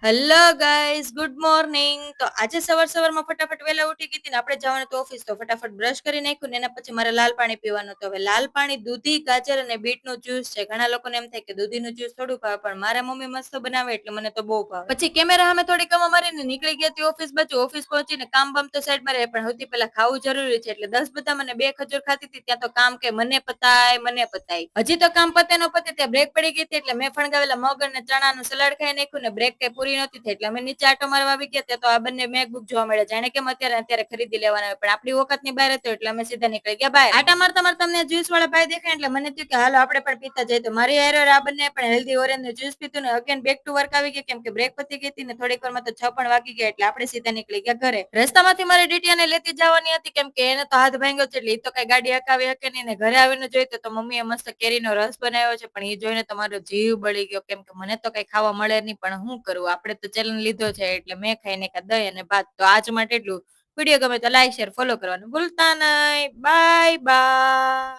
Hello guys, good morning. તો આજે સવારમાં ફટાફટ વહેલા ઉઠી ગઈ હતી ને આપણે જવાનું તો ઓફિસ, તો ફટાફટ બ્રશ કરી નાખ્યું ને એના પછી મારે લાલ પાણી પીવાનું. તો હવે લાલ પાણી દૂધી, ગાજર અને બીટનું જ્યુસ છે. ઘણા લોકોને એમ થાય કે દૂધીનું જ્યુસ થોડું ભાવે, પણ મારા મમ્મી મસ્ત બનાવે એટલે મને તો બહુ ભાવે. પછી કેમેરા સામે થોડી કમા મારીને નીકળી ગયા હતી ઓફિસ બાજુ. ઓફિસ પહોંચીને કામ બામ તો સાઈડમાં રહે, પણ સૌથી પહેલા ખાવું જરૂરી છે. એટલે 10 બધા મને 2 ખજૂર ખાધી હતી. ત્યાં તો કામ કે મને પતાય. હજી તો કામ પતે ન પતે ત્યાં બ્રેક પડી ગઈ હતી, એટલે મેં ફણગાવેલા મગ અને ચણાનું સલાડ ખાઈ નાખ્યું ને બ્રેક કઈ પૂરી નહોતી થઈ એટલે અમે નીચે આટો મારવા આવી ગયા. તો આ બંને મેકબુક જોવા મળ્યા, જાણે કેમ અત્યારે ખરીદી લેવાના હોય, પણ આપણી વખતની બહાર હતો એટલે અમે સીધા નીકળી ગયા બહાર. આટા મારતા મારતા તમને જ્યુસ વાળા ભાઈ દેખાય એટલે મને થયું કે હાલો આપણે પણ પીતા જઈએ. તો મારી હારે આ બંને પણ હેલ્ધી ઓરેન્જ નું જ્યુસ પીતું ને અગેન બેક ટુ વર્ક આવી ગયા, કેમ કે બ્રેક પતી ગઈ હતી ને થોડીક વારમાં તો 6 પણ વાગી ગયા, એટલે આપણે સીધા નીકળી ગયા ઘરે. રસ્તામાંથી મારી ડીટીયાને લેતી જવાની હતી, કેમ કે એને તો હાથ ભાંગ્યો છે એટલે એ તો કઈ ગાડી હકાવી શકે નહીં. ને ઘરે આવીને જોઈ તો મમ્મીએ મસ્ત કેરીનો રસ બનાવ્યો છે, પણ એ જોઈને તમારો જીવ બળી ગયો, કેમ કે મને તો કઈ ખાવા મળે નહીં, પણ શું કરું, આપણે તો ચલન લીધો છે એટલે મેં ખાઈને દહીં અને ભાત. તો આજ માટે એટલું. વિડીયો ગમે તો લાઈક શેર ફોલો કરવાનું ભૂલતા નહીં. Bye bye.